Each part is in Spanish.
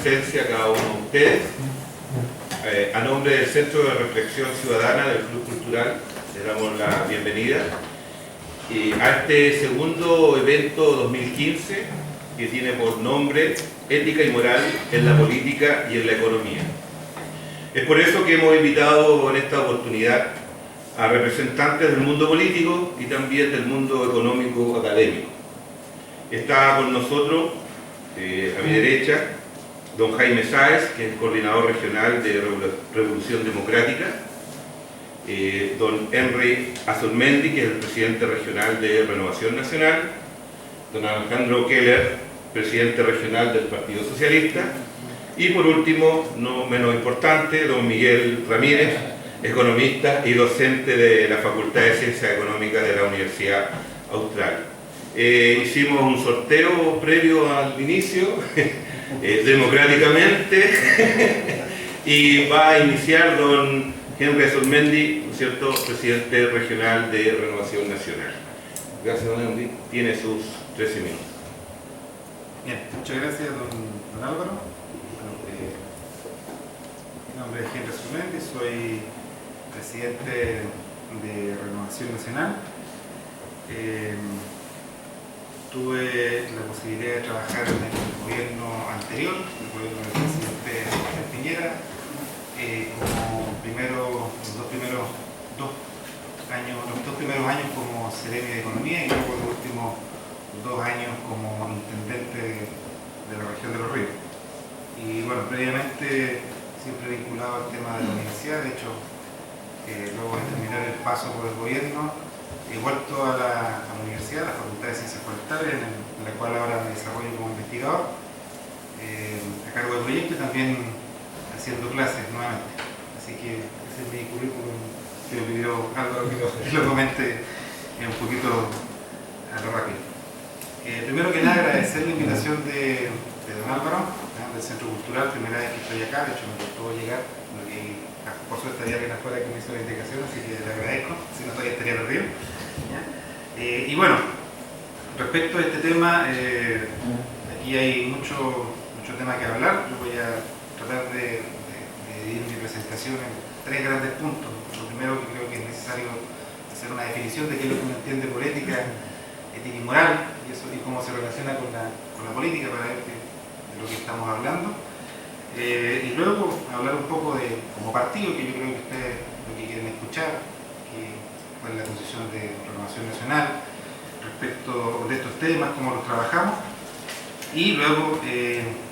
presencia a cada uno de ustedes. A nombre del Centro de Reflexión Ciudadana del Club Cultural, les damos la bienvenida a este segundo evento 2015 que tiene por nombre Ética y Moral en la Política y en la Economía. Es por eso que hemos invitado en esta oportunidad a representantes del mundo político y también del mundo económico académico. Está con nosotros, a mi derecha, don Jaime Sáez, que es coordinador regional de Revolución Democrática, don Henry Azurmendi, que es el presidente regional de Renovación Nacional, don Alejandro Keller, presidente regional del Partido Socialista, y por último, no menos importante, don Miguel Ramírez, economista y docente de la Facultad de Ciencias Económicas de la Universidad Austral. Hicimos un sorteo previo al inicio, democráticamente, y va a iniciar don Henry Azurmendi, ¿no es cierto?, presidente regional de Renovación Nacional. Gracias, don Henry. Tiene sus 13 minutos. Bien, muchas gracias, don Álvaro. Mi nombre es Henry Azurmendi, soy presidente de Renovación Nacional. Tuve la posibilidad de trabajar en el gobierno anterior, el gobierno del presidente Piñera, como los dos primeros años como seremi de Economía y luego los últimos 2 años como intendente de la región de Los Ríos. Y bueno, previamente siempre vinculado al tema de la universidad. De hecho, luego de terminar el paso por el gobierno, he vuelto a la universidad, a la Facultad de Ciencias Forestales, en la cual ahora me desarrollo como investigador, a cargo del proyecto y también haciendo clases nuevamente. Así que ese es mi currículum, que me pidió Álvaro que lo comente un poquito a lo rápido. Primero que nada, agradecer la invitación de don Álvaro, del Centro Cultural. Primera vez que estoy acá, de hecho me costó llegar, porque por suerte había alguien afuera que me hizo la indicación, así que le agradezco, si no todavía estaría perdido. Y bueno, respecto a este tema, aquí hay mucho tema que hablar. Yo voy a tratar de dividir mi presentación en 3 grandes puntos. Lo primero, que creo que es necesario hacer una definición de qué es lo que uno entiende por ética y moral, y cómo se relaciona con la política, para ver de lo que estamos hablando. Y luego hablar un poco como partido, que yo creo que ustedes lo que quieren escuchar, cuál es la posición de Renovación Nacional respecto de estos temas, cómo los trabajamos, y luego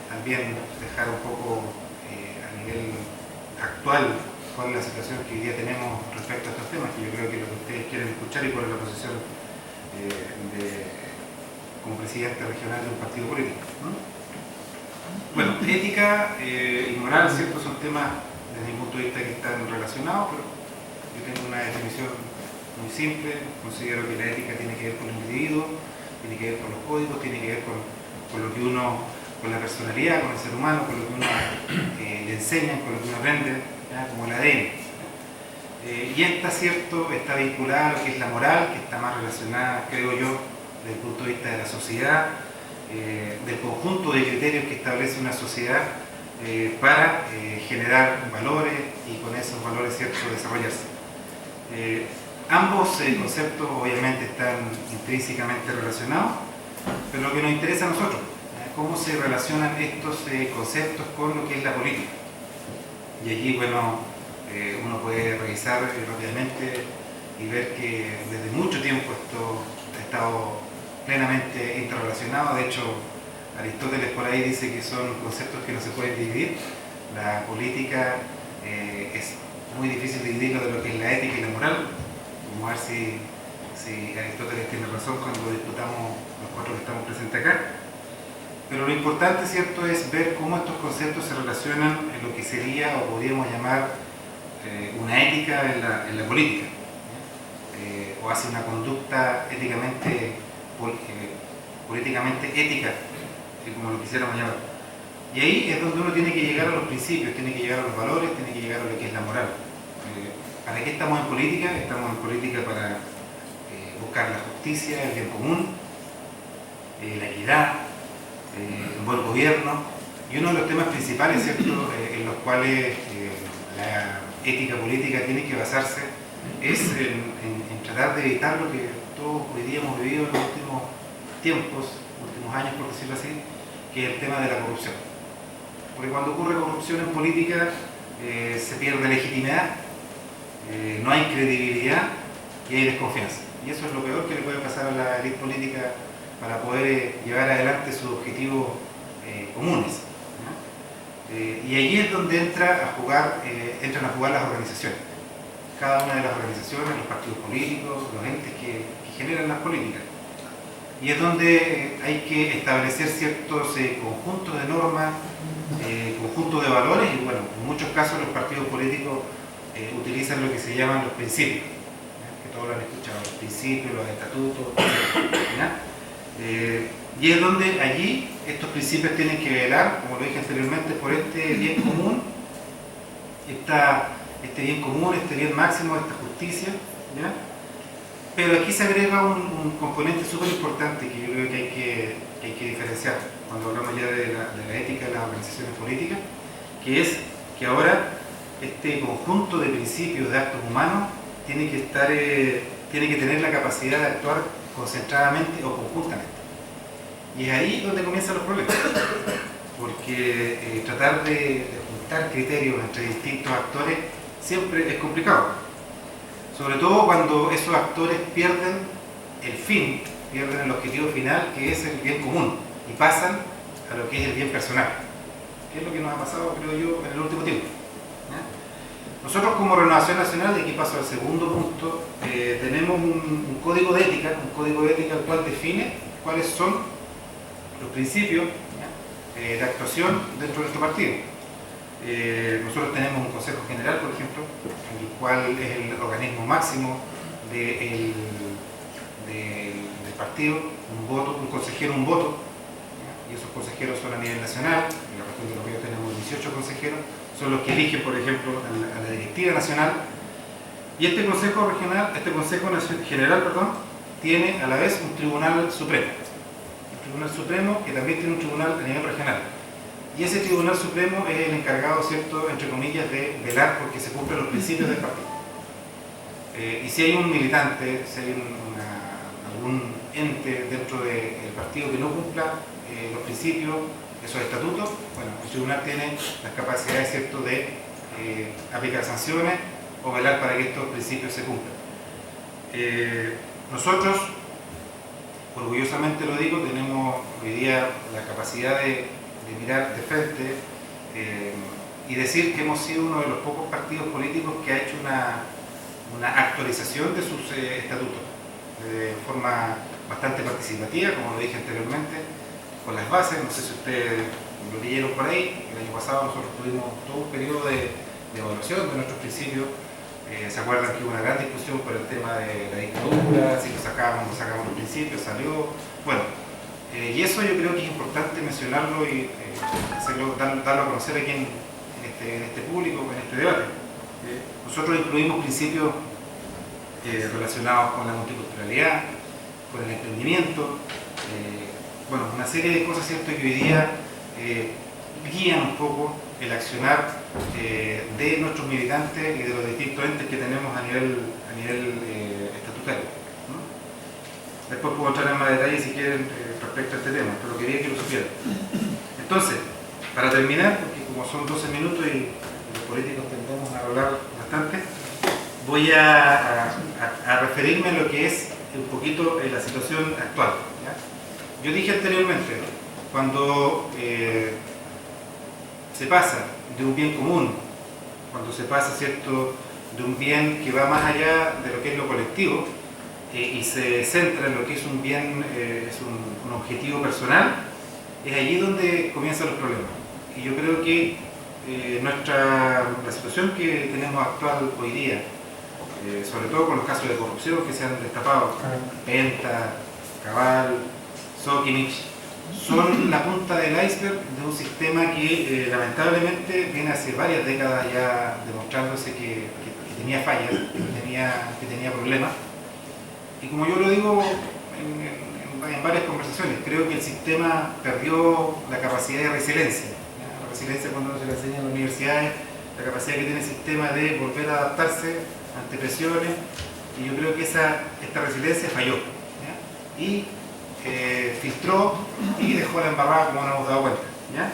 también dejar un poco a nivel actual cuál es la situación que hoy día tenemos respecto a estos temas, que yo creo que es lo que ustedes quieren escuchar, y cuál es la posición como presidente regional de un partido político, ¿no? Bueno, ética y moral, ¿cierto?, son temas desde mi punto de vista que están relacionados, pero yo tengo una definición muy simple. Considero que la ética tiene que ver con el individuo, tiene que ver con los códigos, tiene que ver con lo que uno, con la personalidad, con el ser humano, con lo que uno le enseña, con lo que uno aprende, ¿ya?, como el ADN. Y esta, ¿cierto?, está vinculada a lo que es la moral, que está más relacionada, creo yo, desde el punto de vista de la sociedad, del conjunto de criterios que establece una sociedad para generar valores y con esos valores, ¿cierto?, desarrollarse. Ambos conceptos obviamente están intrínsecamente relacionados, pero lo que nos interesa a nosotros, cómo se relacionan estos conceptos con lo que es la política. Y allí, bueno, uno puede revisar rápidamente y ver que desde mucho tiempo esto ha estado plenamente interrelacionado. De hecho, Aristóteles por ahí dice que son conceptos que no se pueden dividir. La política es muy difícil dividirlo de lo que es la ética y la moral. Vamos a ver si Aristóteles tiene razón cuando disputamos los 4 que estamos presentes acá. Pero lo importante, ¿cierto?, es ver cómo estos conceptos se relacionan en lo que sería, o podríamos llamar, una ética en la política, o hace una conducta políticamente ética, como lo quisiéramos llamar. Y ahí es donde uno tiene que llegar a los principios, tiene que llegar a los valores, tiene que llegar a lo que es la moral. ¿Para qué estamos en política? Estamos en política para buscar la justicia, el bien común, la equidad, un buen gobierno, Y uno de los temas principales, ¿cierto?, en los cuales la ética política tiene que basarse es en tratar de evitar lo que todos hoy día hemos vivido en los últimos tiempos, últimos años por decirlo así, que es el tema de la corrupción. Porque cuando ocurre corrupción en política se pierde legitimidad, no hay credibilidad y hay desconfianza. Y eso es lo peor que le puede pasar a la élite política para poder llevar adelante sus objetivos comunes, ¿no? Y allí es donde entran a jugar las organizaciones. Cada una de las organizaciones, los partidos políticos, los entes que generan las políticas. Y es donde hay que establecer ciertos conjuntos de normas, conjuntos de valores, y bueno, en muchos casos los partidos políticos utilizan lo que se llaman los principios, ¿ya?, que todos lo han escuchado, los principios, los estatutos, ¿ya? Y es donde allí estos principios tienen que velar, como lo dije anteriormente, por este bien común, este bien máximo, esta justicia, ¿ya? Pero aquí se agrega un componente súper importante que yo creo que hay que diferenciar cuando hablamos ya de la ética de las organizaciones políticas, que es que ahora este conjunto de principios, de actos humanos, tiene que tener la capacidad de actuar concentradamente o conjuntamente. Y es ahí donde comienzan los problemas, porque tratar de juntar criterios entre distintos actores siempre es complicado. Sobre todo cuando esos actores pierden el fin, pierden el objetivo final, que es el bien común, y pasan a lo que es el bien personal, que es lo que nos ha pasado, creo yo, en el último tiempo, ¿ya? Nosotros como Renovación Nacional, y aquí paso al segundo punto, tenemos un código de ética, el cual define cuáles son los principios, ¿ya?, de actuación dentro de nuestro partido. Nosotros tenemos un Consejo General, por ejemplo, el cual es el organismo máximo del partido, un consejero, un voto, ¿ya?, y esos consejeros son a nivel nacional. En la región de Los Ríos tenemos 18 consejeros, son los que eligen, por ejemplo, a la directiva nacional. Y este Consejo General, tiene a la vez un Tribunal Supremo. Un Tribunal Supremo que también tiene un tribunal a nivel regional. Y ese Tribunal Supremo es el encargado, ¿cierto?, entre comillas, de velar porque se cumplen los principios del partido. Y si hay un militante, si hay algún ente dentro del partido que no cumpla los principios, esos estatutos, bueno, el tribunal tiene las capacidades, ¿cierto?, de aplicar sanciones o velar para que estos principios se cumplan. Nosotros, orgullosamente lo digo, tenemos hoy día la capacidad de mirar de frente y decir que hemos sido uno de los pocos partidos políticos que ha hecho una actualización de sus estatutos de forma bastante participativa, como lo dije anteriormente, con las bases. No sé si ustedes lo leyeron por ahí. El año pasado nosotros tuvimos todo un periodo de evaluación de nuestros principios. ¿Se acuerdan que hubo una gran discusión por el tema de la dictadura, si lo sacábamos los principios, salió? Bueno, y eso yo creo que es importante mencionarlo y darlo a conocer aquí en este público, en este debate. Nosotros incluimos principios relacionados con la multiculturalidad, con el emprendimiento, bueno, una serie de cosas, ¿cierto?, que hoy día guían un poco el accionar de nuestros militantes y de los distintos entes que tenemos a nivel estatutario, ¿no? Después puedo entrar en más detalle si quieren respecto a este tema, pero quería que lo supieran. Entonces, para terminar, porque como son 12 minutos y los políticos tendemos a hablar bastante, voy a referirme a lo que es un poquito la situación actual, ¿ya? Yo dije anteriormente, ¿no?, cuando se pasa de un bien común, cuando se pasa, ¿cierto?, de un bien que va más allá de lo que es lo colectivo y se centra en lo que es un bien, es un objetivo personal, es allí donde comienzan los problemas. Y yo creo que la situación que tenemos actual hoy día, sobre todo con los casos de corrupción que se han destapado, Penta, Cabal, Sokinich, son la punta del iceberg de un sistema que lamentablemente viene hace varias décadas ya demostrándose que tenía fallas, que tenía problemas. Y como yo lo digo en varias conversaciones, creo que el sistema perdió la capacidad de resiliencia, ¿ya? resiliencia cuando se le enseña en las universidades, la capacidad que tiene el sistema de volver a adaptarse ante presiones, y yo creo que esta resiliencia falló, ¿ya? Y filtró y dejó la embarrada como nos hemos dado cuenta, ¿ya?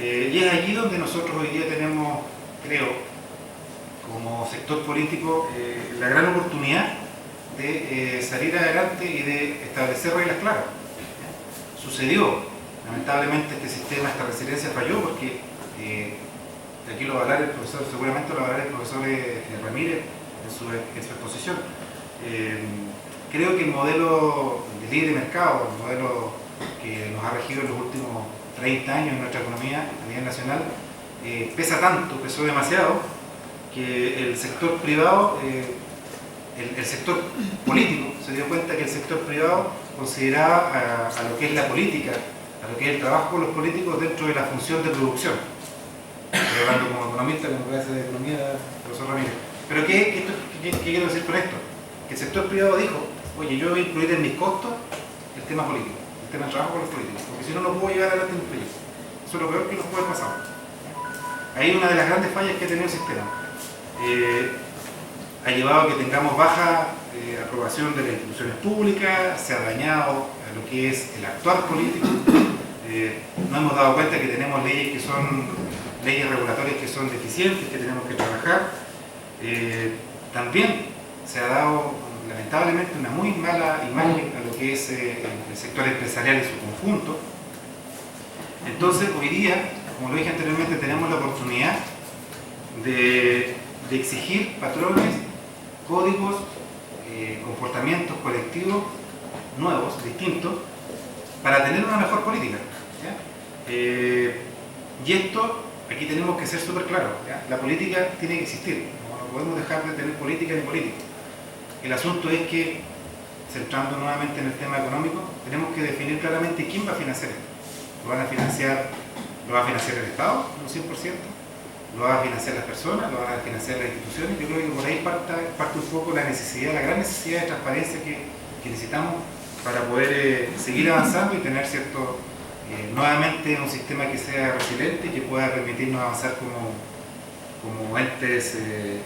Y es allí donde nosotros hoy día tenemos, creo, como sector político, la gran oportunidad de salir adelante y de establecer reglas claras, ¿ya? Sucedió, lamentablemente este sistema, esta resiliencia falló porque, aquí lo va a hablar el profesor, seguramente lo va a hablar el profesor Ramírez en su exposición. Creo que el modelo de libre mercado, el modelo que nos ha regido en los últimos 30 años en nuestra economía a nivel nacional, pesa tanto, pesó demasiado, que el sector privado, el sector político, se dio cuenta que el sector privado consideraba a lo que es la política, a lo que es el trabajo con los políticos dentro de la función de producción. Estoy hablando como economista, como clase de economía, profesor Ramírez. Pero ¿qué quiero decir con esto? Que el sector privado dijo, oye, yo voy a incluir en mis costos el tema político, el tema del trabajo con los políticos, porque si no, no puedo llevar adelante mi proyecto. Eso es lo peor que nos puede pasar. Ahí una de las grandes fallas que ha tenido el sistema. Ha llevado a que tengamos baja aprobación de las instituciones públicas, se ha dañado a lo que es el actuar político. No hemos dado cuenta que tenemos leyes que son leyes regulatorias que son deficientes, que tenemos que trabajar. También se ha dado lamentablemente una muy mala imagen a lo que es el sector empresarial en su conjunto. Entonces hoy día, como lo dije anteriormente, tenemos la oportunidad de exigir patrones, códigos, comportamientos colectivos nuevos, distintos, para tener una mejor política, ¿ya? Y esto, aquí tenemos que ser súper claros, ¿ya? La política tiene que existir, no podemos dejar de tener política ni política. El asunto es que, centrando nuevamente en el tema económico, tenemos que definir claramente quién va a financiar esto. ¿Lo va a financiar el Estado, un 100%? ¿Lo van a financiar las personas? ¿Lo van a financiar las instituciones? Yo creo que por ahí parte un poco la necesidad, la gran necesidad de transparencia que necesitamos para poder seguir avanzando y tener nuevamente un sistema que sea resiliente y que pueda permitirnos avanzar como entes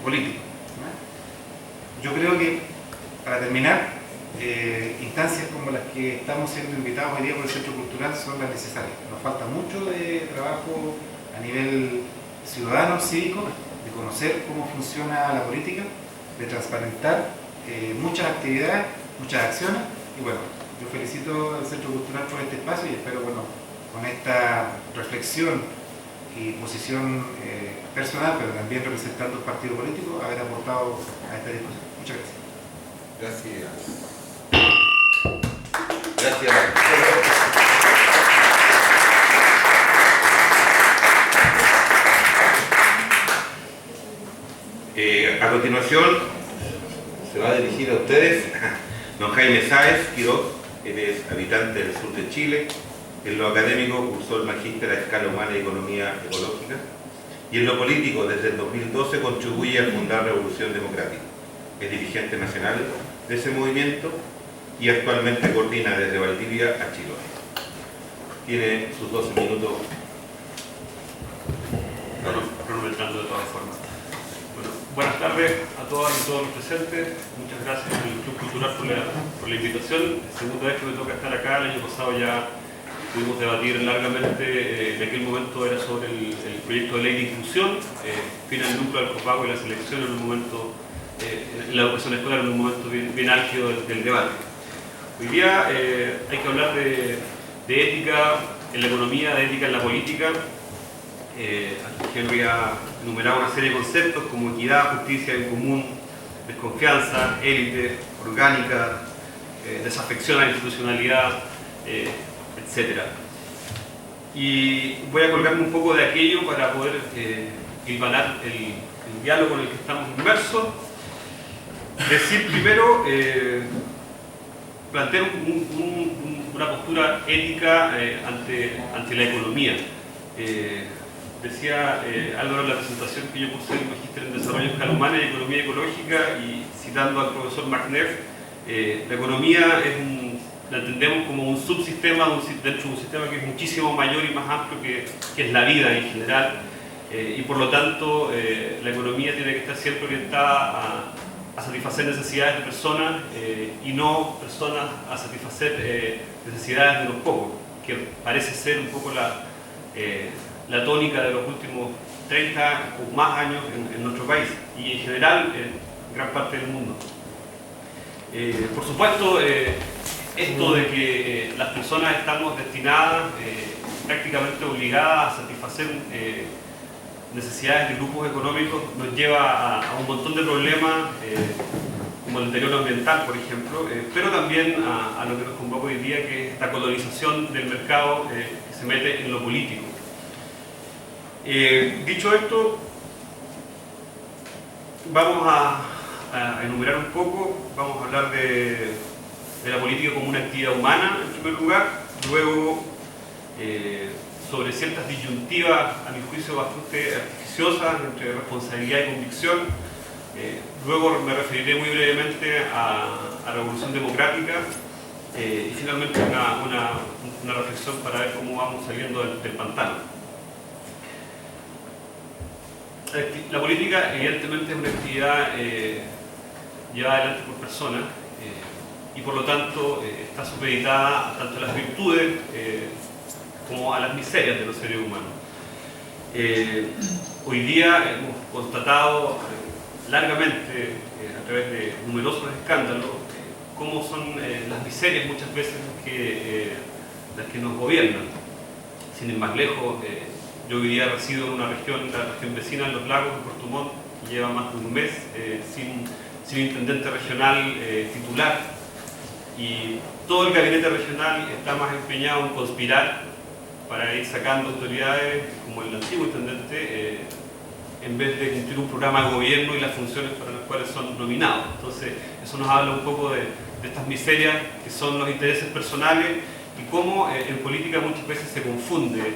políticos, ¿no? Yo creo que, para terminar, instancias como las que estamos siendo invitados hoy día por el Centro Cultural son las necesarias. Nos falta mucho de trabajo a nivel ciudadano, cívico, de conocer cómo funciona la política, de transparentar muchas actividades, muchas acciones, y bueno, yo felicito al Centro Cultural por este espacio y espero, bueno, con esta reflexión y posición personal, pero también representando el partido político, haber aportado a esta discusión. Muchas gracias. Gracias. A continuación se va a dirigir a ustedes don Jaime Sáez Quiroz. Él es habitante del sur de Chile. En lo académico cursó el magíster a escala humana y economía ecológica, y en lo político desde el 2012 contribuye a fundar Revolución Democrática. Es dirigente nacional de ese movimiento y actualmente coordina desde Valdivia a Chiloé. Tiene sus 12 minutos. Cronometrando de todas formas. Bueno, buenas tardes a todas y todos los presentes. Muchas gracias al Club Cultural por la invitación. Es segunda vez que me toca estar acá. El año pasado ya pudimos debatir largamente. En aquel momento era sobre el proyecto de ley de inclusión, fin al núcleo del copago y la selección en un momento, la educación escolar en un momento bien álgido del debate. Hoy día hay que hablar de ética en la economía, de ética en la política. Aquí voy a enumerar una serie de conceptos como equidad, justicia, bien común, desconfianza, élite, orgánica, desafección a la institucionalidad, etc. Y voy a colgarme un poco de aquello para poder hilvanar el diálogo en el que estamos inmersos. Decir primero, plantear una postura ética ante la economía. Decía Álvaro en la presentación que yo puse el magíster en Desarrollo en Escala Humana y Economía Ecológica, y citando al profesor McNeff, la economía es la entendemos como un subsistema dentro de un sistema que es muchísimo mayor y más amplio que es la vida en general, y por lo tanto la economía tiene que estar siempre orientada a satisfacer necesidades de personas y no personas a satisfacer necesidades de los pocos, que parece ser un poco la tónica de los últimos 30 o más años en nuestro país y en general en gran parte del mundo. Por supuesto, esto de que las personas estamos destinadas, prácticamente obligadas a satisfacer necesidades de grupos económicos nos lleva a un montón de problemas, como el deterioro ambiental, por ejemplo, pero también a lo que nos convoca hoy día, que es esta colonización del mercado que se mete en lo político. Dicho esto, vamos a enumerar un poco, vamos a hablar de la política como una actividad humana, en primer lugar, luego sobre ciertas disyuntivas, a mi juicio, bastante artificiosas entre responsabilidad y convicción. Luego me referiré muy brevemente a Revolución Democrática y finalmente una reflexión para ver cómo vamos saliendo del pantano. La política, evidentemente, es una actividad llevada adelante por personas y por lo tanto está supeditada tanto a las virtudes como a las miserias de los seres humanos. Hoy día hemos constatado largamente, a través de numerosos escándalos, cómo son las miserias muchas veces las que nos gobiernan. Sin ir más lejos, yo hoy día resido en una región, la región vecina, en Los Lagos, en Puerto Montt, que lleva más de un mes sin intendente regional titular, y todo el gabinete regional está más empeñado en conspirar para ir sacando autoridades como el antiguo intendente, en vez de cumplir un programa de gobierno y las funciones para las cuales son nominados. Entonces, eso nos habla un poco de estas miserias que son los intereses personales y cómo en política muchas veces se confunde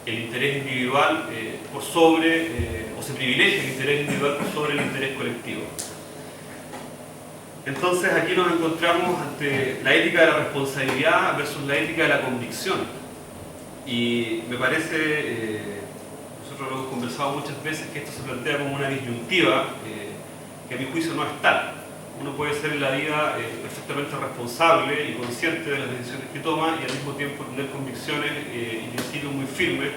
el interés individual por sobre, o se privilegia el interés individual por sobre el interés colectivo. Entonces, aquí nos encontramos ante la ética de la responsabilidad versus la ética de la convicción. Y me parece, nosotros lo hemos conversado muchas veces, que esto se plantea como una disyuntiva que a mi juicio no es tal. Uno puede ser en la vida perfectamente responsable y consciente de las decisiones que toma y al mismo tiempo tener convicciones y principios muy firmes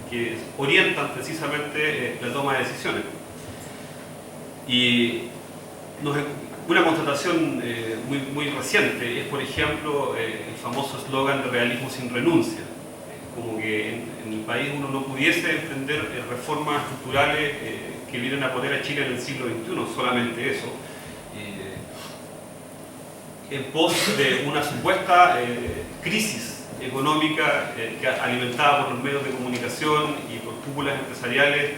que orientan precisamente la toma de decisiones. Y una constatación muy reciente es, por ejemplo, el famoso eslogan de realismo sin renuncia. Como que en el país uno no pudiese emprender reformas estructurales que vienen a poner a Chile en el siglo XXI, solamente eso, en pos de una supuesta crisis económica alimentada por los medios de comunicación y por cúpulas empresariales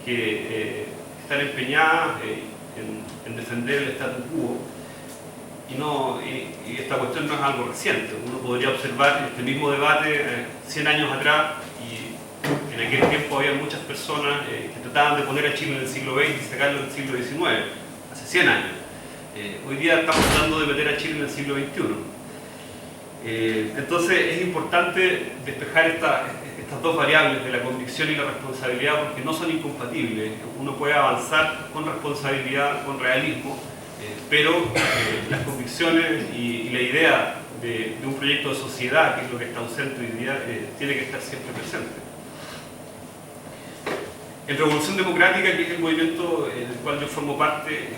que están empeñadas en defender el statu quo. Y esta cuestión no es algo reciente. Uno podría observar este mismo debate 100 años atrás, y en aquel tiempo había muchas personas que trataban de poner a Chile en el siglo XX y sacarlo en el siglo XIX, hace 100 años. Hoy día estamos tratando de meter a Chile en el siglo XXI. Entonces es importante despejar estas dos variables de la convicción y la responsabilidad, porque no son incompatibles. Uno puede avanzar con responsabilidad, con realismo, pero las convicciones y la idea de un proyecto de sociedad, que es lo que está ausente hoy día, tiene que estar siempre presente. En Revolución Democrática, que es el movimiento del cual yo formo parte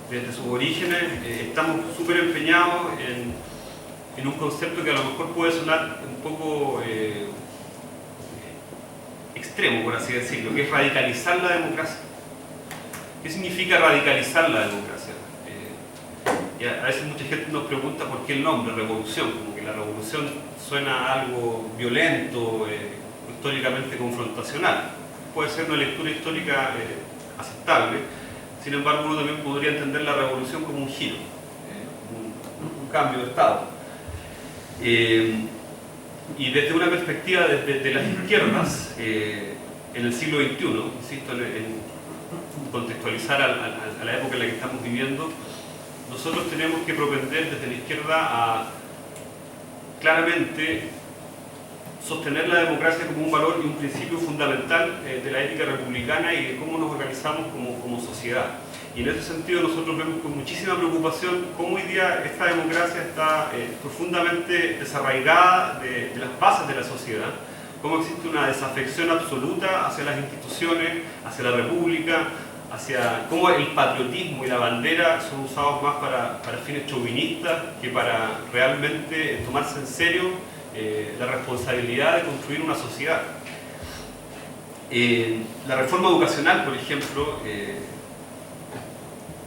desde sus orígenes, estamos súper empeñados en un concepto que a lo mejor puede sonar un poco extremo, por así decirlo, que es radicalizar la democracia. ¿Qué significa radicalizar la democracia? Y a veces mucha gente nos pregunta por qué el nombre, revolución, como que la revolución suena a algo violento, históricamente confrontacional. Puede ser una lectura histórica aceptable, sin embargo uno también podría entender la revolución como un giro, un cambio de estado. Y desde una perspectiva de las izquierdas, en el siglo XXI, insisto, en contextualizar a la época en la que estamos viviendo, nosotros tenemos que propender desde la izquierda claramente sostener la democracia como un valor y un principio fundamental de la ética republicana y de cómo nos organizamos como sociedad. Y en ese sentido nosotros vemos con muchísima preocupación cómo hoy día esta democracia está profundamente desarraigada de las bases de la sociedad, cómo existe una desafección absoluta hacia las instituciones, hacia la república, hacia cómo el patriotismo y la bandera son usados más para fines chauvinistas que para realmente tomarse en serio la responsabilidad de construir una sociedad. La reforma educacional, por ejemplo,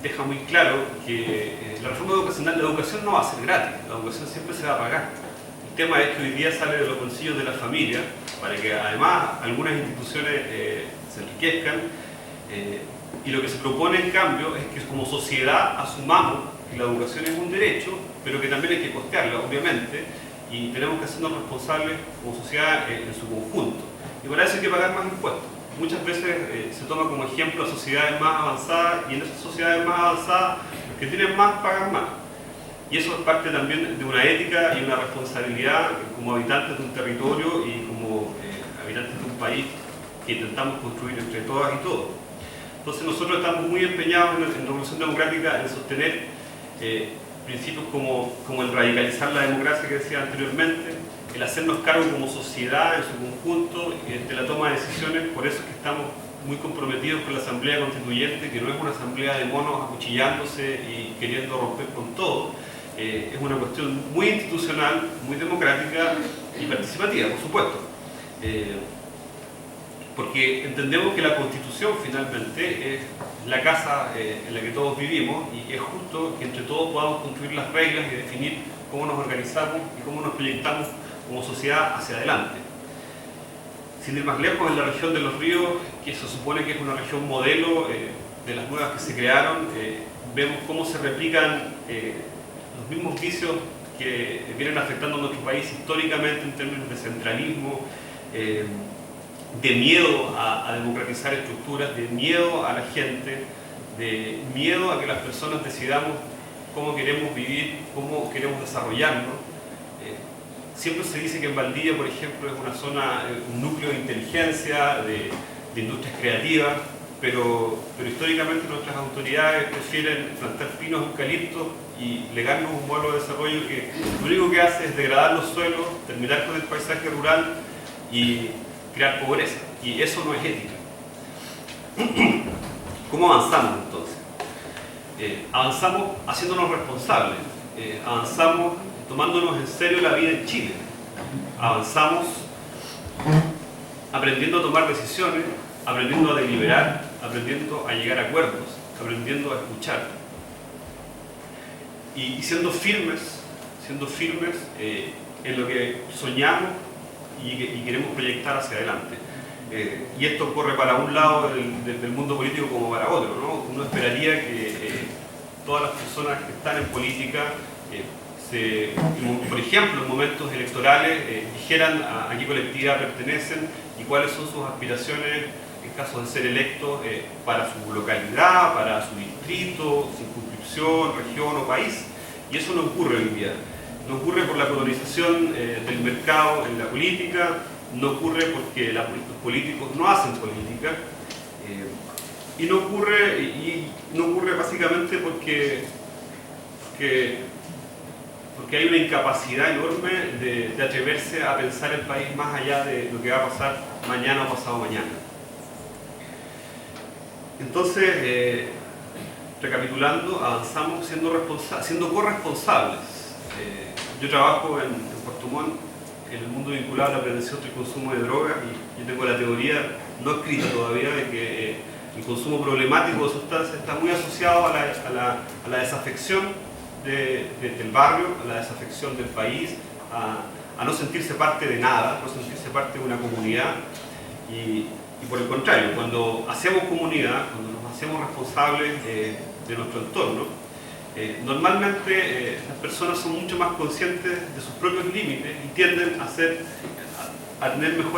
deja muy claro que la reforma educacional, la educación no va a ser gratis, la educación siempre se va a pagar. El tema es que hoy día sale de los bolsillos de la familia para que además algunas instituciones se enriquezcan, y lo que se propone en cambio es que como sociedad asumamos que la educación es un derecho, pero que también hay que costearla, obviamente, y tenemos que hacernos responsables como sociedad en su conjunto. Y para eso hay que pagar más impuestos. Muchas veces se toma como ejemplo a sociedades más avanzadas, y en esas sociedades más avanzadas los que tienen más pagan más. Y eso es parte también de una ética y una responsabilidad como habitantes de un territorio y como habitantes de un país que intentamos construir entre todas y todos. Entonces nosotros estamos muy empeñados en Revolución Democrática en sostener principios como el radicalizar la democracia que decía anteriormente, el hacernos cargo como sociedad en su conjunto de la toma de decisiones. Por eso es que estamos muy comprometidos con la Asamblea Constituyente, que no es una asamblea de monos acuchillándose y queriendo romper con todo. Es una cuestión muy institucional, muy democrática y participativa, por supuesto. Porque entendemos que la Constitución finalmente es la casa en la que todos vivimos, y es justo que entre todos podamos construir las reglas y definir cómo nos organizamos y cómo nos proyectamos como sociedad hacia adelante. Sin ir más lejos, en la región de Los Ríos, que se supone que es una región modelo de las nuevas que se crearon, vemos cómo se replican los mismos vicios que vienen afectando a nuestro país históricamente en términos de centralismo, de miedo a democratizar estructuras, de miedo a la gente, de miedo a que las personas decidamos cómo queremos vivir, cómo queremos desarrollarnos. Siempre se dice que en Valdivia, por ejemplo, es una zona, un núcleo de inteligencia, de industrias creativas, pero históricamente nuestras autoridades prefieren plantar pinos eucaliptos y legarnos un modelo de desarrollo que lo único que hace es degradar los suelos, terminar con el paisaje rural y crear pobreza, y eso no es ética. ¿Cómo avanzamos entonces? Avanzamos haciéndonos responsables, avanzamos tomándonos en serio la vida en Chile, avanzamos aprendiendo a tomar decisiones, aprendiendo a deliberar, aprendiendo a llegar a acuerdos, aprendiendo a escuchar, y siendo firmes en lo que soñamos y queremos proyectar hacia adelante. Y esto corre para un lado del mundo político como para otro, ¿no? Uno esperaría que todas las personas que están en política, por ejemplo, en momentos electorales, dijeran a qué colectividad pertenecen y cuáles son sus aspiraciones en caso de ser electos para su localidad, para su distrito, circunscripción, región o país. Y eso no ocurre hoy día. No ocurre por la colonización del mercado en la política, no ocurre porque los políticos no hacen política, y no ocurre básicamente porque hay una incapacidad enorme de atreverse a pensar el país más allá de lo que va a pasar mañana o pasado mañana. Entonces, recapitulando, avanzamos siendo corresponsables. Yo trabajo en Puerto Montt, en el mundo vinculado a la prevención del consumo de drogas, y yo tengo la teoría no escrita todavía de que el consumo problemático de sustancias está muy asociado a la desafección del barrio, a la desafección del país, a no sentirse parte de nada, no sentirse parte de una comunidad, y por el contrario, cuando hacemos comunidad, cuando nos hacemos responsables de nuestro entorno, normalmente las personas son mucho más conscientes de sus propios límites y tienden a tener una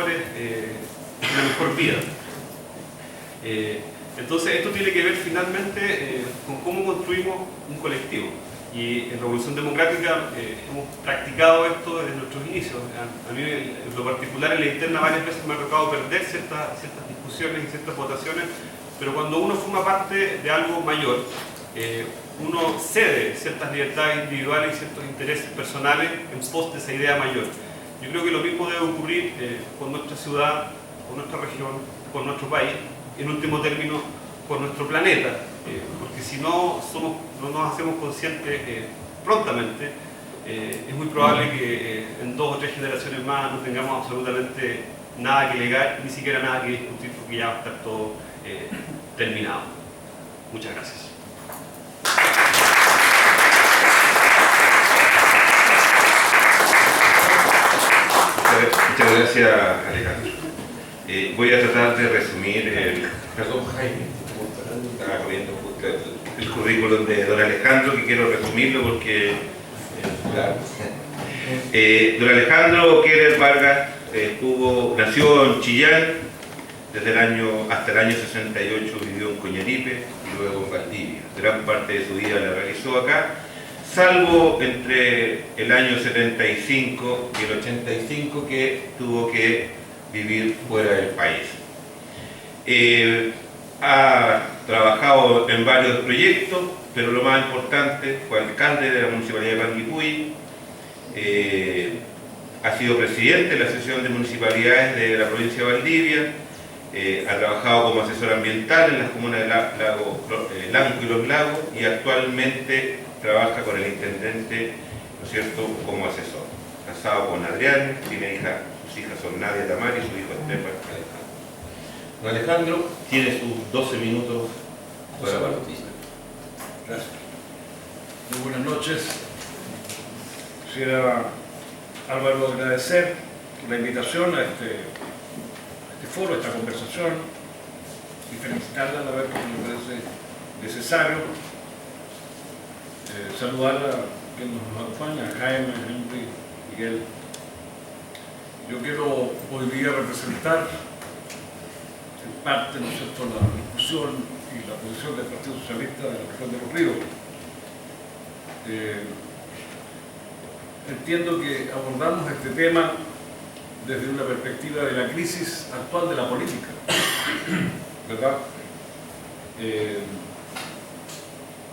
mejor vida. Entonces esto tiene que ver finalmente con cómo construimos un colectivo. Y en Revolución Democrática hemos practicado esto desde nuestros inicios. A mí, en lo particular, en la interna varias veces me ha tocado perder ciertas discusiones y ciertas votaciones, pero cuando uno forma parte de algo mayor, uno cede ciertas libertades individuales y ciertos intereses personales en pos de esa idea mayor. Yo creo que lo mismo debe ocurrir con nuestra ciudad, con nuestra región, con nuestro país, en último término, con nuestro planeta, porque si no nos hacemos conscientes prontamente, es muy probable que en 2 o 3 generaciones más no tengamos absolutamente nada que legar, ni siquiera nada que discutir, porque ya va a estar todo terminado. Muchas gracias. Muchas gracias, Alejandro. Voy a tratar de resumir perdón, Jaime, estaba corriendo justo el currículum de don Alejandro, que quiero resumirlo porque claro. Don Alejandro Keller Vargas nació en Chillán, hasta el año 68 vivió en Coñaripe y luego en Valdivia. Gran parte de su vida la realizó acá, salvo entre el año 75 y el 85 que tuvo que vivir fuera del país. Ha trabajado en varios proyectos, pero lo más importante fue alcalde de la Municipalidad de Panguipulli, ha sido presidente de la Asociación de Municipalidades de la provincia de Valdivia, ha trabajado como asesor ambiental en las comunas de Lanco y Los Lagos y actualmente trabaja con el intendente, ¿no es cierto?, como asesor. Casado con Adrián, tiene sus hijas son Nadia Tamar y su hijo Esteban Alejandro. Don Alejandro tiene sus 12 minutos para participar. Gracias. Muy buenas noches. Quisiera, Álvaro, agradecer la invitación a este foro, a esta conversación, y felicitarla a ver que me parece necesario. Saludar a quien nos acompaña, a Jaime, Henry, Miguel. Yo quiero hoy día representar en parte, ¿no es cierto?, la discusión y la posición del Partido Socialista de la región de Los Ríos. Entiendo que abordamos este tema desde una perspectiva de la crisis actual de la política, ¿verdad?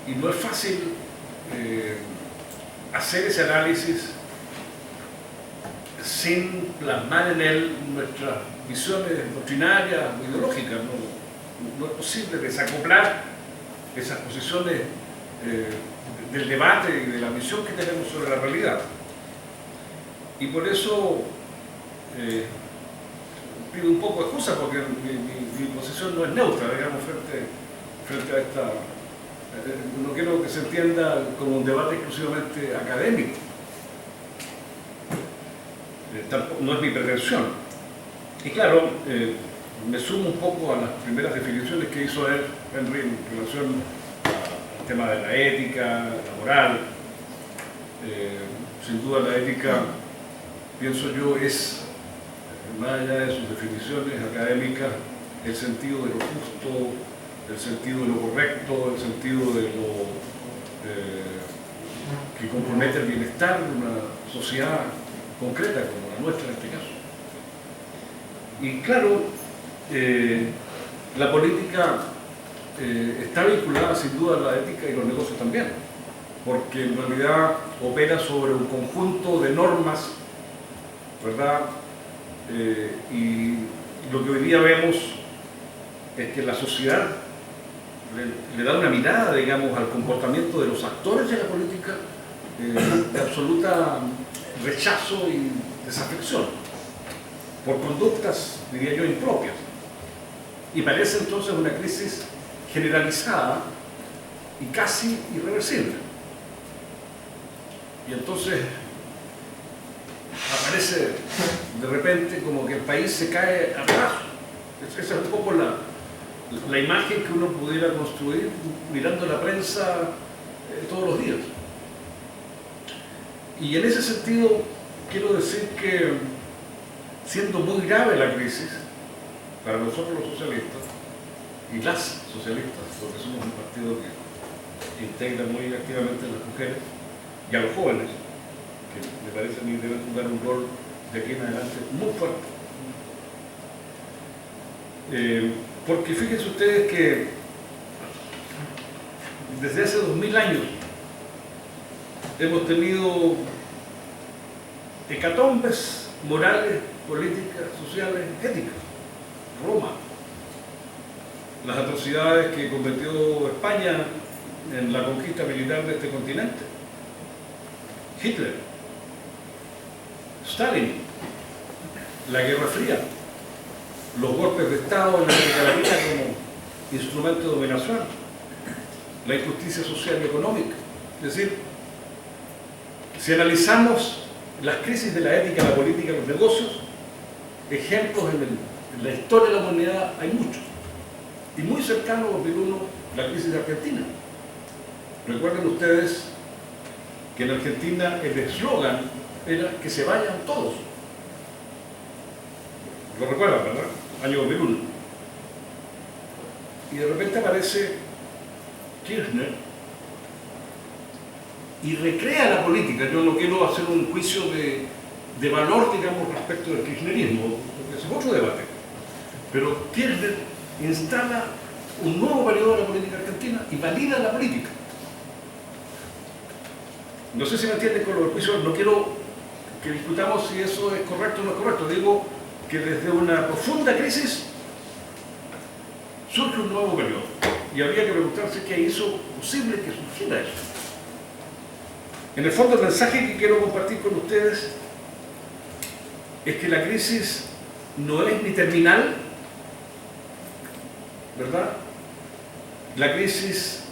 Y no es fácil hacer ese análisis sin plasmar en él nuestras visiones doctrinarias o ideológicas. No es posible desacoplar esas posiciones del debate y de la visión que tenemos sobre la realidad. Y por eso pido un poco de excusa, porque mi posición no es neutra, digamos, frente a esta... no quiero que se entienda como un debate exclusivamente académico. No es mi pretensión. Y claro, me sumo un poco a las primeras definiciones que hizo Henry en relación al tema de la ética, la moral. Sin duda la ética, pienso yo, es, más allá de sus definiciones académicas, el sentido de lo justo, el sentido de lo correcto, el sentido de lo que compromete el bienestar de una sociedad concreta como la nuestra en este caso. Y claro, la política está vinculada sin duda a la ética y los negocios también, porque en realidad opera sobre un conjunto de normas, ¿verdad? Y lo que hoy día vemos es que la sociedad le da una mirada, digamos, al comportamiento de los actores de la política de absoluta rechazo y desafección por conductas, diría yo, impropias. Y parece entonces una crisis generalizada y casi irreversible. Y entonces aparece de repente como que el país se cae a pedazos. Esa es un poco la imagen que uno pudiera construir mirando la prensa todos los días. Y en ese sentido quiero decir que, siendo muy grave la crisis para nosotros los socialistas y las socialistas, porque somos un partido que integra muy activamente a las mujeres y a los jóvenes, que me parece a mí deben jugar un rol de aquí en adelante muy fuerte. Porque fíjense ustedes que desde hace 2000 años hemos tenido hecatombes morales, políticas, sociales, éticas. Roma, las atrocidades que cometió España en la conquista militar de este continente, Hitler, Stalin, la Guerra Fría, los golpes de Estado en América Latina como instrumento de dominación, la injusticia social y económica. Es decir, si analizamos las crisis de la ética, la política, los negocios, ejemplos en la historia de la humanidad hay muchos. Y muy cercano, uno, la crisis de Argentina. Recuerden ustedes que en Argentina el eslogan era que se vayan todos. Lo recuerdan, ¿verdad? Año 2001. Y de repente aparece Kirchner y recrea la política. Yo no quiero hacer un juicio de valor, digamos, respecto del kirchnerismo, porque ese es otro debate. Pero Kirchner instala un nuevo periodo de la política argentina y valida la política. No sé si me entienden con los juicios, no quiero que discutamos si eso es correcto o no es correcto. Digo que desde una profunda crisis surge un nuevo periodo. Y habría que preguntarse qué hizo posible que surgiera eso. En el fondo, el mensaje que quiero compartir con ustedes es que la crisis no es ni terminal, ¿verdad? La crisis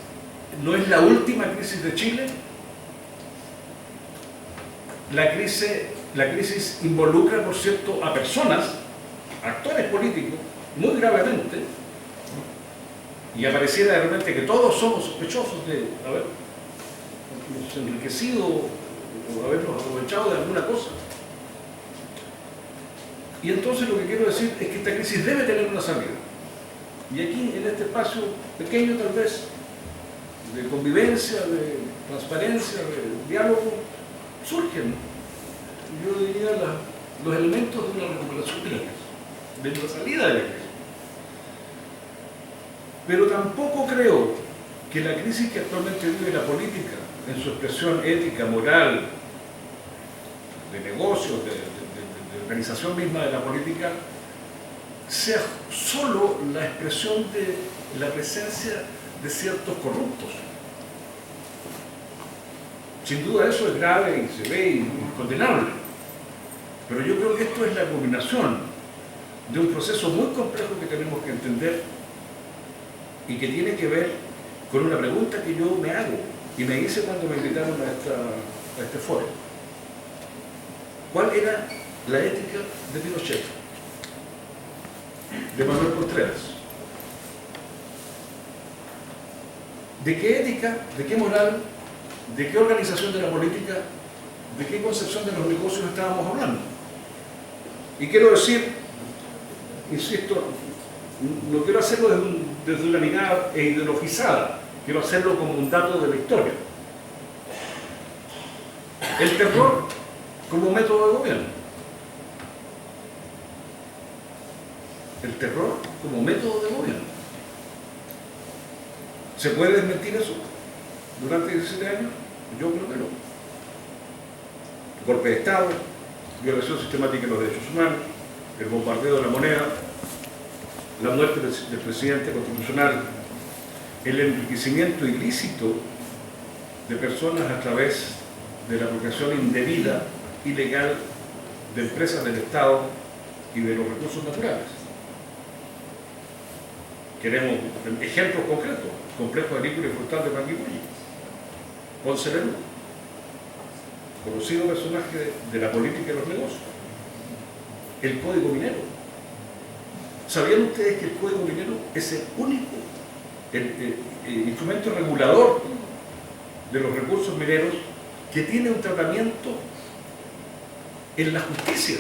no es la última crisis de Chile. La crisis involucra, por cierto, a personas, actores políticos, muy gravemente, y apareciera de repente que todos somos sospechosos de habernos enriquecido o habernos aprovechado de alguna cosa. Y entonces lo que quiero decir es que esta crisis debe tener una salida. Y aquí, en este espacio pequeño tal vez, de convivencia, de transparencia, de diálogo, surgen, yo diría, los elementos de una recuperación de la crisis, de una salida de la crisis. Pero tampoco creo que la crisis que actualmente vive la política, en su expresión ética, moral, de negocios, de organización misma de la política, sea solo la expresión de la presencia de ciertos corruptos. Sin duda eso es grave y se ve y condenable. Pero yo creo que esto es la culminación de un proceso muy complejo que tenemos que entender y que tiene que ver con una pregunta que yo me hago y me hice cuando me invitaron a este foro. ¿Cuál era la ética de Pinochet? De Manuel Contreras. ¿De qué ética, de qué moral, de qué organización de la política, de qué concepción de los negocios estábamos hablando? Y quiero decir, insisto, no quiero hacerlo desde una mirada ideologizada, quiero hacerlo como un dato de la historia. El terror como método de gobierno. El terror como método de gobierno. ¿Se puede desmentir eso durante 17 años? Yo creo que no. Golpe de Estado, violación sistemática de los derechos humanos, el bombardeo de la moneda, la muerte del presidente constitucional, el enriquecimiento ilícito de personas a través de la apropiación indebida, ilegal, de empresas del Estado y de los recursos naturales. Queremos ejemplos concretos: complejo agrícola y forestal de Panguipulli, Ponce Lerú, conocido personaje de la política y los negocios, el Código Minero. ¿Sabían ustedes que el Código Minero es el único instrumento regulador de los recursos mineros que tiene un tratamiento en la justicia?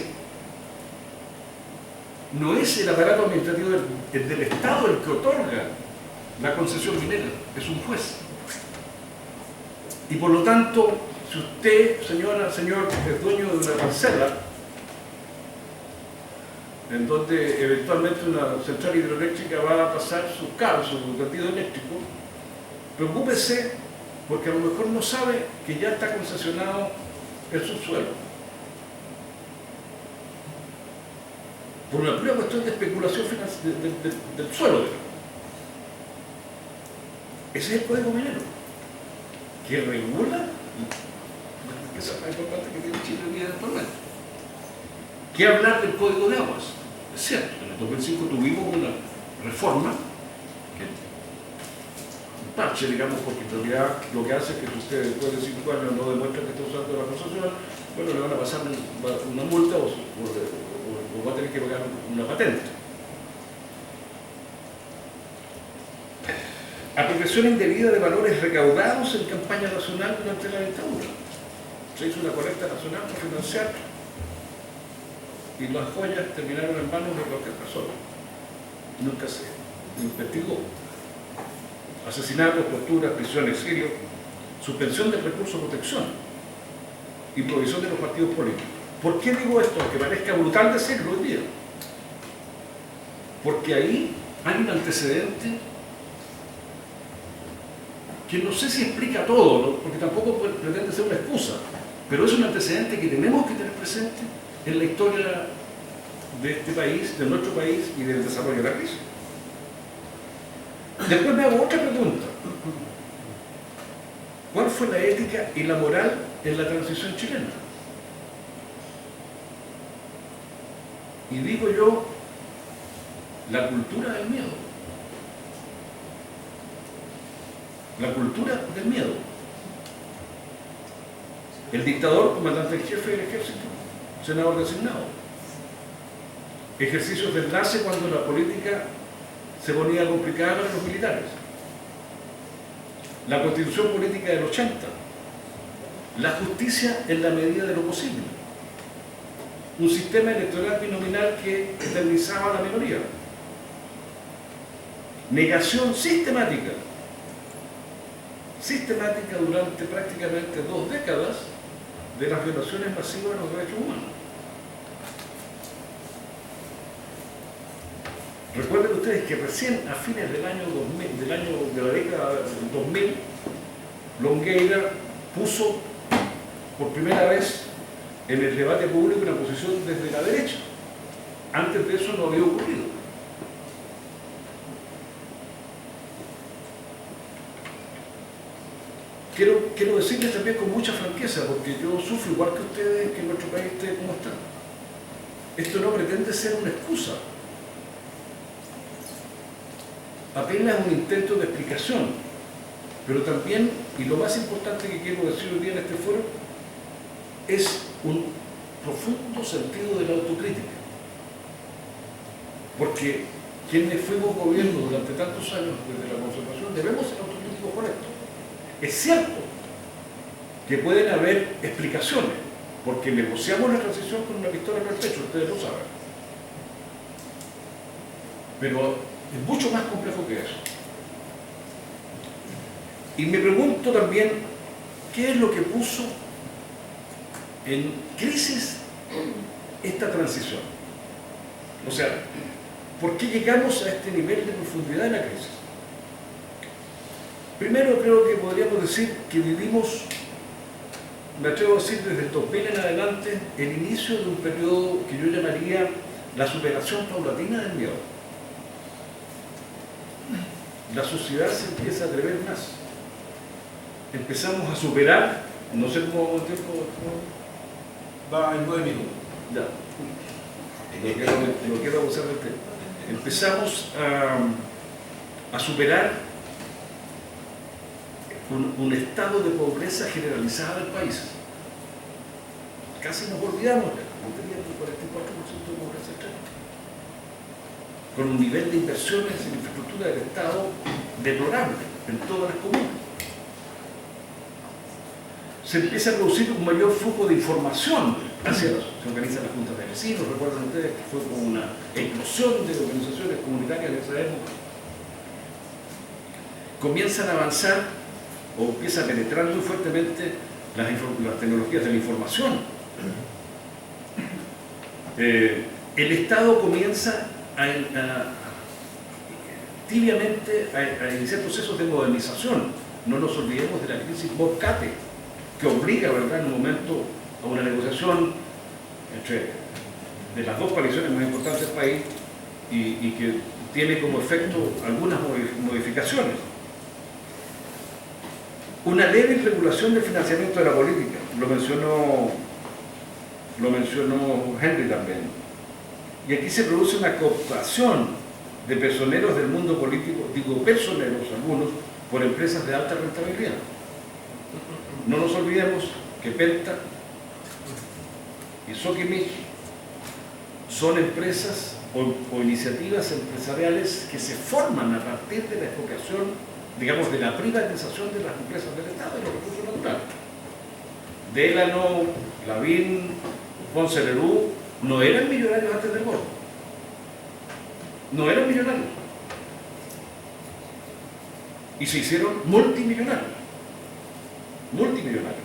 No es el aparato administrativo del Estado el que otorga la concesión minera, es un juez. Y por lo tanto, si usted, señora, señor, es dueño de una parcela, en donde eventualmente una central hidroeléctrica va a pasar sus cabos, su tendido eléctrico, preocúpese porque a lo mejor no sabe que ya está concesionado el subsuelo. Por una pura cuestión de especulación del suelo, digamos. Ese es el código minero, que regula, esa es la importante que tiene Chile hoy día actualmente. ¿Qué hablar del código de aguas? Es cierto, en el 2005 tuvimos una reforma, que, un parche, digamos, porque en realidad lo que hace es que si usted después de 5 años no demuestra que está usando la concesión, bueno, le van a pasar una multa o va a tener que pagar una patente. Apropiación indebida de valores recaudados en campaña nacional durante la dictadura. Se hizo una colecta nacional para financiar y las joyas terminaron en manos de cualquier persona. Nunca se investigó. Asesinatos, torturas, prisión, exilio, suspensión del recurso de protección y provisión de los partidos políticos. ¿Por qué digo esto? Aunque parezca brutal decirlo hoy día. Porque ahí hay un antecedente que no sé si explica todo, ¿no? Porque tampoco pretende ser una excusa, pero es un antecedente que tenemos que tener presente en la historia de este país, de nuestro país y del desarrollo de la crisis. Después me hago otra pregunta. ¿Cuál fue la ética y la moral en la transición chilena? Y digo yo, la cultura del miedo. La cultura del miedo. El dictador, comandante en jefe del ejército, senador designado. Ejercicios de enlace cuando la política se ponía complicada para los militares. La constitución política del 80. La justicia en la medida de lo posible. Un sistema electoral binominal que eternizaba a la minoría. Negación sistemática durante prácticamente 2 décadas de las violaciones masivas de los derechos humanos. Recuerden ustedes que recién a fines del año 2000, de la década del 2000, Longueira puso por primera vez en el debate público una posición desde la derecha. Antes de eso no había ocurrido. Quiero decirles también con mucha franqueza, porque yo sufro igual que ustedes que nuestro país esté como está. Esto no pretende ser una excusa. Apenas un intento de explicación, pero también, y lo más importante que quiero decir hoy día en este foro, es un profundo sentido de la autocrítica. Porque quienes fuimos gobierno durante tantos años desde la conservación debemos ser autocríticos con esto. Es cierto que pueden haber explicaciones, porque negociamos la transición con una pistola en el pecho, ustedes lo saben. Pero es mucho más complejo que eso. Y me pregunto también, ¿qué es lo que puso en crisis esta transición? O sea, ¿por qué llegamos a este nivel de profundidad en la crisis? Primero, creo que podríamos decir que vivimos, me atrevo a decir desde el 2000 en adelante, el inicio de un periodo que yo llamaría la superación paulatina del miedo. La sociedad se empieza a atrever más. Empezamos a superar, no sé cómo va el tiempo. Va en 9 minutos. Ya. No quiero abusar del tiempo. Empezamos a superar un estado de pobreza generalizada del país. Casi nos olvidamos, no teníamos el 44% de pobreza extrema. Con un nivel de inversiones en infraestructura del Estado deplorable en todas las comunas. Se empieza a producir un mayor flujo de información hacia se organizan las juntas de vecinos, recuerdan ustedes que fue como una explosión de organizaciones comunitarias en esa época. Comienzan a avanzar o empieza a penetrar muy fuertemente las tecnologías de la información. El Estado comienza tibiamente a iniciar procesos de modernización. No nos olvidemos de la crisis Bocate, que obliga, ¿verdad?, en un momento a una negociación de las dos coaliciones más importantes del país y que tiene como efecto algunas modificaciones. Una leve regulación del financiamiento de la política, lo mencionó Henry también. Y aquí se produce una cooptación de personeros del mundo político, digo personeros algunos, por empresas de alta rentabilidad. No nos olvidemos que Penta y Sokimich son empresas o iniciativas empresariales que se forman a partir de la expropiación, digamos, de la privatización de las empresas del Estado y los recursos naturales. Delano, Lavín, Ponce Lerú no eran millonarios antes del golpe. No eran millonarios. Y se hicieron multimillonarios. Multimillonarios.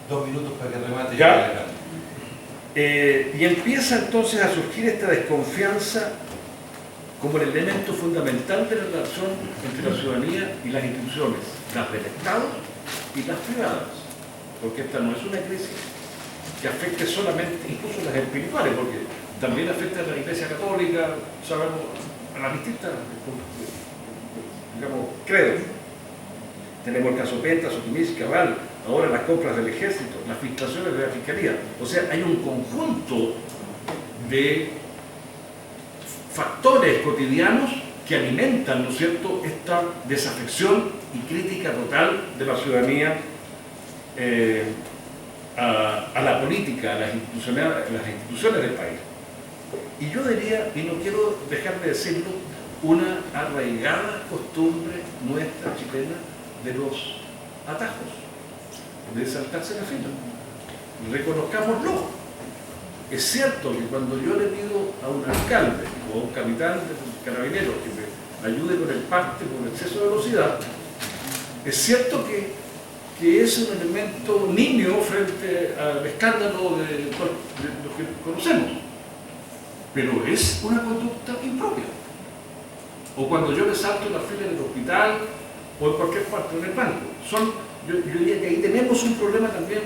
2 minutos para que remate. Ya. Y empieza entonces a surgir esta desconfianza como el elemento fundamental de la relación entre la ciudadanía y las instituciones, las del Estado y las privadas, porque esta no es una crisis que afecte solamente, incluso las espirituales, porque también afecta a la Iglesia Católica, sabemos, a las distintas, digamos, credos. Tenemos el caso Penta, Sokimich, Cabal, ahora las compras del ejército, las filtraciones de la fiscalía. O sea, hay un conjunto de factores cotidianos que alimentan, ¿no es cierto?, esta desafección y crítica total de la ciudadanía a la política, a las instituciones del país. Y yo diría, y no quiero dejar de decirlo, una arraigada costumbre nuestra chilena de los atajos, de saltarse la fila. Reconozcámoslo. Es cierto que cuando yo le pido a un alcalde o a un capitán de carabineros que me ayude con el parte por exceso de velocidad, es cierto que es un elemento nimio frente al escándalo de lo que conocemos, pero es una conducta impropia. O cuando yo me salto en la fila en el hospital o en cualquier parte del banco. Yo diría que ahí tenemos un problema también.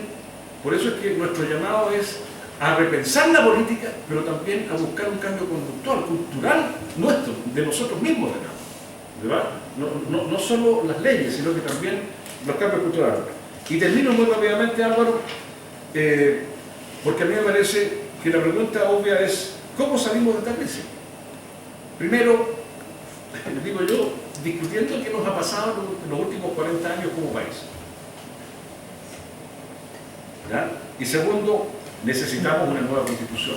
Por eso es que nuestro llamado es a repensar la política, pero también a buscar un cambio conductual, cultural nuestro, de nosotros mismos, ¿verdad? No solo las leyes, sino que también los cambios culturales. Y termino muy rápidamente, Álvaro, porque a mí me parece que la pregunta obvia es ¿cómo salimos de esta crisis? Primero, digo yo, discutiendo qué nos ha pasado en los últimos 40 años como país. ¿Ya? Y segundo, necesitamos una nueva constitución.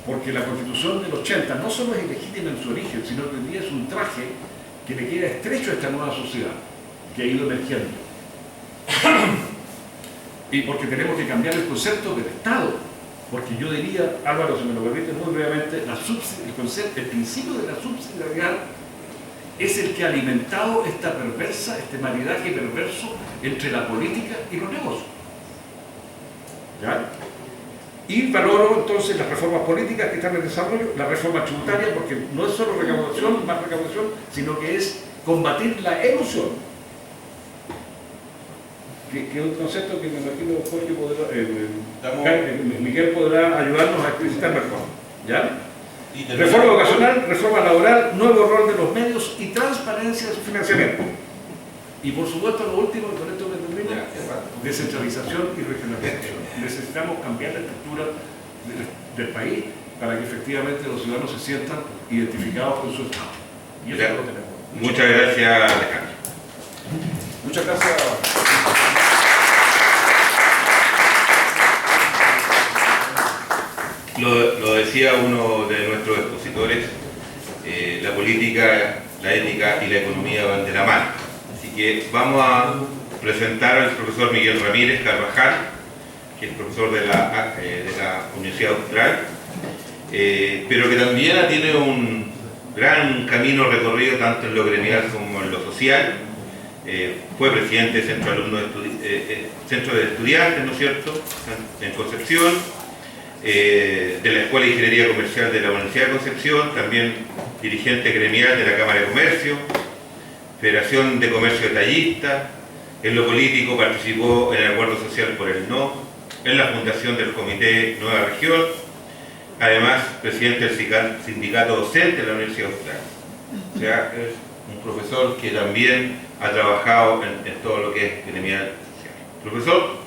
Porque la constitución del 80 no solo es ilegítima en su origen, sino que hoy día es un traje que le queda estrecho a esta nueva sociedad que ha ido emergiendo. Y porque tenemos que cambiar el concepto del Estado. Porque yo diría, Álvaro, si me lo permite muy brevemente, el principio de la subsidiariedad es el que ha alimentado este maridaje perverso entre la política y los negocios. ¿Ya? Y valoro entonces las reformas políticas que están en desarrollo, la reforma tributaria, porque no es solo recaudación, más recaudación, sino que es combatir la elusión. Que es un concepto que me imagino Jorge Miguel podrá ayudarnos a explicitar mejor. ¿Ya? Reforma vocacional, reforma laboral, nuevo rol de los medios y transparencia de su financiamiento. Y por supuesto, lo último, y con esto me termino, descentralización y regionalización. Necesitamos cambiar la estructura del país para que efectivamente los ciudadanos se sientan identificados con su Estado. Y eso lo tenemos. Muchas gracias, Alejandro. Muchas gracias. Lo decía uno de nuestros expositores, la política, la ética y la economía van de la mano. Así que vamos a presentar al profesor Miguel Ramírez Carvajal, que es profesor de la Universidad Austral, pero que también tiene un gran camino recorrido tanto en lo gremial como en lo social, fue presidente del Centro de Estudiantes, ¿no es cierto?, en Concepción, de la Escuela de Ingeniería Comercial de la Universidad de Concepción, también dirigente gremial de la Cámara de Comercio, Federación de Comercio Detallista. En lo político participó en el Acuerdo Social por el No, en la fundación del Comité Nueva Región, además presidente del sindicato docente de la Universidad Austral. O sea, es un profesor que también ha trabajado en todo lo que es gremial social. Profesor,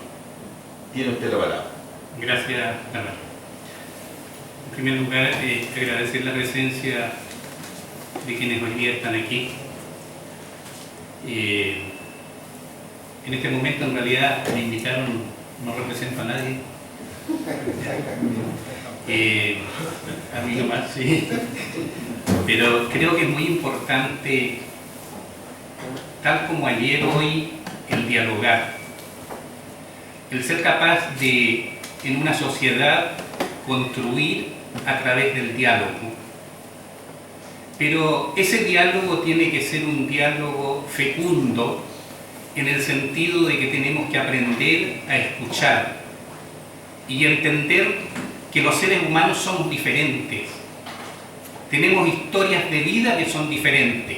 tiene usted la palabra. Gracias, Ana. En primer lugar, agradecer la presencia de quienes hoy día están aquí. En este momento, en realidad, me invitaron, no represento a nadie. A mí nomás, sí. Pero creo que es muy importante, tal como ayer, hoy, el dialogar. El ser capaz de, en una sociedad, construir a través del diálogo. Pero ese diálogo tiene que ser un diálogo fecundo, en el sentido de que tenemos que aprender a escuchar y entender que los seres humanos somos diferentes. Tenemos historias de vida que son diferentes.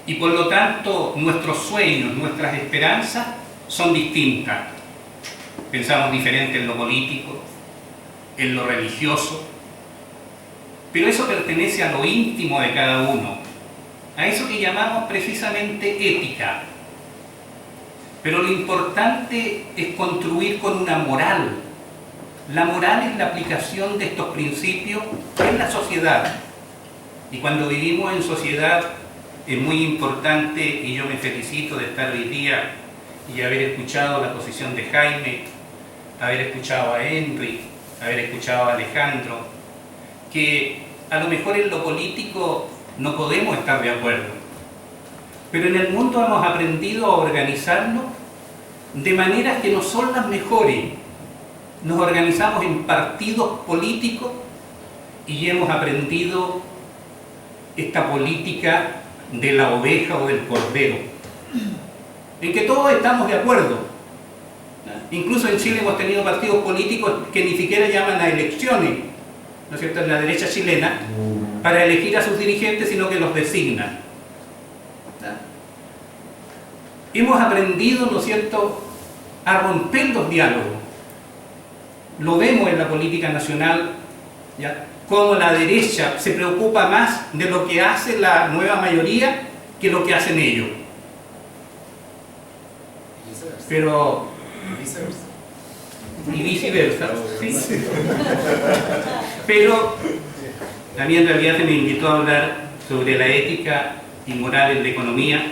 Y por lo tanto, nuestros sueños, nuestras esperanzas son distintas. Pensamos diferente en lo político, en lo religioso, pero eso pertenece a lo íntimo de cada uno, a eso que llamamos precisamente ética. Pero lo importante es construir con una moral. La moral es la aplicación de estos principios en la sociedad. Y cuando vivimos en sociedad es muy importante, y yo me felicito de estar hoy día y haber escuchado la posición de Jaime, haber escuchado a Henry, haber escuchado a Alejandro, que a lo mejor en lo político no podemos estar de acuerdo, pero en el mundo hemos aprendido a organizarnos de maneras que no son las mejores. Nos organizamos en partidos políticos y hemos aprendido esta política de la oveja o del cordero, en que todos estamos de acuerdo. Incluso en Chile hemos tenido partidos políticos que ni siquiera llaman a elecciones, ¿no es cierto?, en la derecha chilena, para elegir a sus dirigentes, sino que los designan. Hemos aprendido, ¿no es cierto?, a romper los diálogos. Lo vemos en la política nacional, ¿ya?, cómo la derecha se preocupa más de lo que hace la nueva mayoría que lo que hacen ellos. Pero... y viceversa, ¿sí? Pero a mí en realidad se me invitó a hablar sobre la ética y moral en la economía,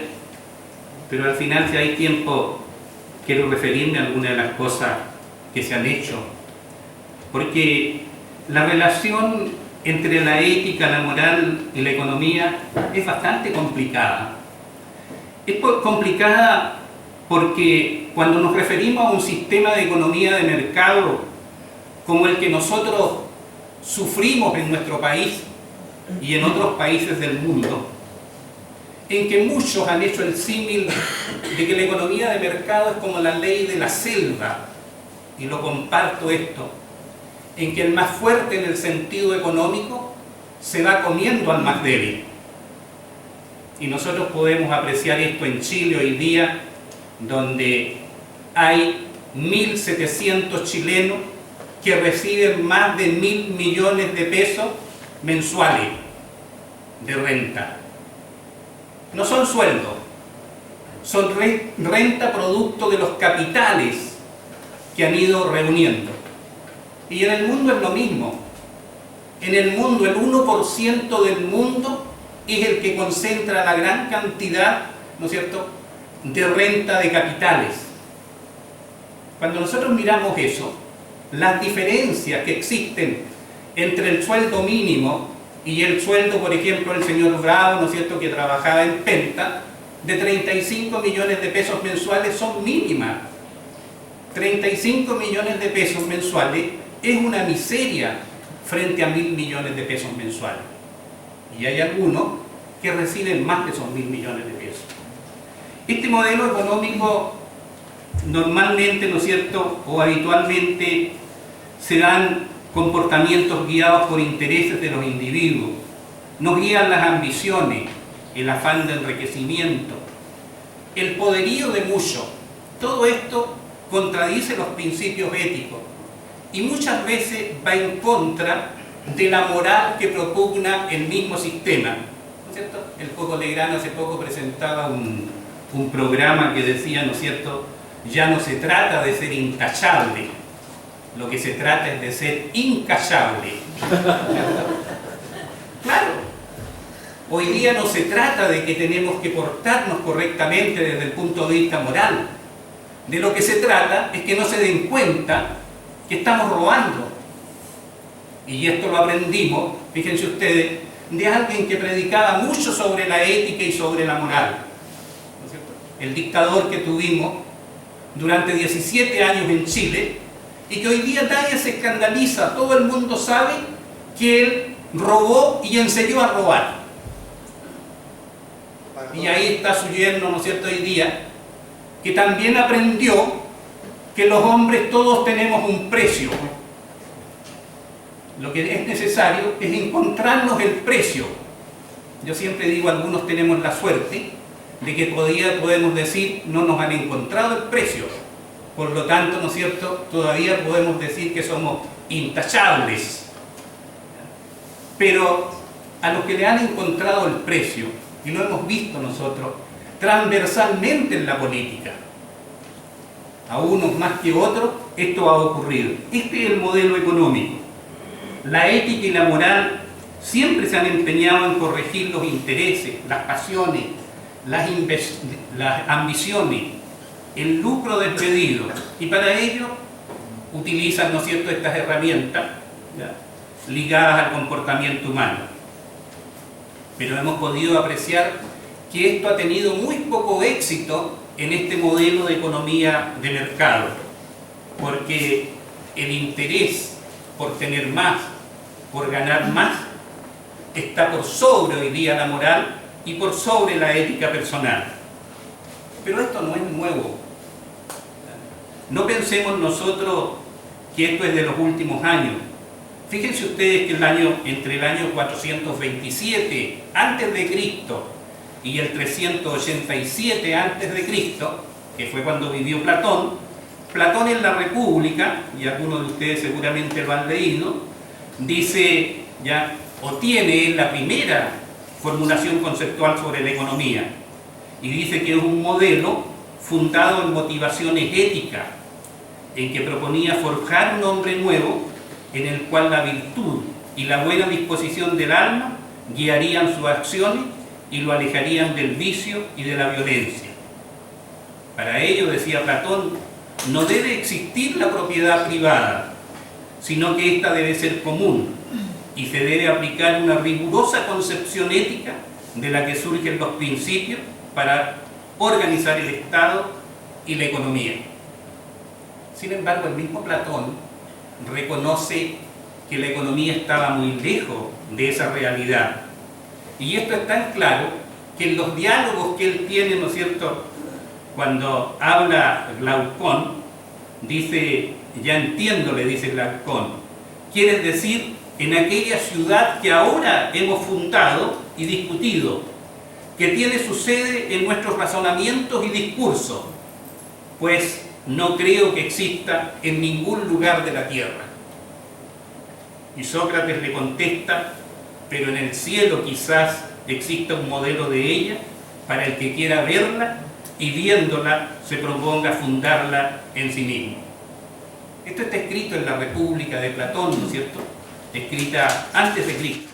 pero al final, si hay tiempo, quiero referirme a algunas de las cosas que se han hecho, porque la relación entre la ética, la moral y la economía es bastante complicada. Es complicada porque cuando nos referimos a un sistema de economía de mercado como el que nosotros sufrimos en nuestro país y en otros países del mundo, en que muchos han hecho el símil de que la economía de mercado es como la ley de la selva, y lo comparto esto, en que el más fuerte en el sentido económico se va comiendo al más débil. Y nosotros podemos apreciar esto en Chile hoy día, donde hay 1.700 chilenos que reciben más de 1.000 millones de pesos mensuales de renta. No son sueldos, son renta producto de los capitales que han ido reuniendo. Y en el mundo es lo mismo. En el mundo, el 1% del mundo es el que concentra la gran cantidad, ¿no es cierto?, de renta de capitales. Cuando nosotros miramos eso, las diferencias que existen entre el sueldo mínimo y el sueldo, por ejemplo, del señor Bravo, ¿no es cierto?, que trabajaba en Penta, de 35 millones de pesos mensuales, son mínimas. 35 millones de pesos mensuales es una miseria frente a 1.000 millones de pesos mensuales. Y hay algunos que reciben más de esos 1.000 millones de pesos. Este modelo económico normalmente, ¿no es cierto?, o habitualmente se dan comportamientos guiados por intereses de los individuos, nos guían las ambiciones, el afán de enriquecimiento, el poderío de muchos. Todo esto contradice los principios éticos y muchas veces va en contra de la moral que propugna el mismo sistema, ¿no es cierto? El Coco Legrand hace poco presentaba un programa que decía, ¿no es cierto?, ya no se trata de ser intachable, lo que se trata es de ser incachable. Claro, hoy día no se trata de que tenemos que portarnos correctamente desde el punto de vista moral. De lo que se trata es que no se den cuenta que estamos robando. Y esto lo aprendimos, fíjense ustedes, de alguien que predicaba mucho sobre la ética y sobre la moral, ¿no es cierto? El dictador que tuvimos durante 17 años en Chile, y que hoy día nadie se escandaliza, todo el mundo sabe que él robó y enseñó a robar. Y ahí está su yerno, ¿no es cierto?, hoy día, que también aprendió que los hombres todos tenemos un precio. Lo que es necesario es encontrarnos el precio. Yo siempre digo, algunos tenemos la suerte de que podemos decir, no nos han encontrado el precio. Por lo tanto, ¿no es cierto?, todavía podemos decir que somos intachables. Pero a los que le han encontrado el precio, y lo hemos visto nosotros transversalmente en la política, a unos más que otros, esto ha ocurrido. Este es el modelo económico. La ética y la moral siempre se han empeñado en corregir los intereses, las pasiones, las ambiciones, el lucro desmedido, y para ello utilizan, ¿no es cierto?, estas herramientas, ¿ya?, ligadas al comportamiento humano. Pero hemos podido apreciar que esto ha tenido muy poco éxito en este modelo de economía de mercado, porque el interés por tener más, por ganar más, está por sobre hoy día la moral y por sobre la ética personal. Pero esto no es nuevo. No pensemos nosotros que esto es de los últimos años. Fíjense ustedes que entre el año 427 a.C. y el 387 a.C., que fue cuando vivió Platón en la República, y algunos de ustedes seguramente lo han leído, dice, ya, o tiene la primera formulación conceptual sobre la economía, y dice que es un modelo fundado en motivaciones éticas, en que proponía forjar un hombre nuevo en el cual la virtud y la buena disposición del alma guiarían sus acciones y lo alejarían del vicio y de la violencia. Para ello, decía Platón, no debe existir la propiedad privada, sino que ésta debe ser común y se debe aplicar una rigurosa concepción ética de la que surgen los principios para organizar el Estado y la economía. Sin embargo, el mismo Platón reconoce que la economía estaba muy lejos de esa realidad. Y esto es tan claro que en los diálogos que él tiene, ¿no es cierto?, cuando habla Glaucón, dice, ya entiendo, le dice Glaucón, quiere decir, en aquella ciudad que ahora hemos fundado y discutido, que tiene su sede en nuestros razonamientos y discursos, pues no creo que exista en ningún lugar de la tierra. Y Sócrates le contesta, pero en el cielo quizás exista un modelo de ella para el que quiera verla y viéndola se proponga fundarla en sí mismo. Esto está escrito en la República de Platón, ¿no es cierto?, escrita antes de Cristo.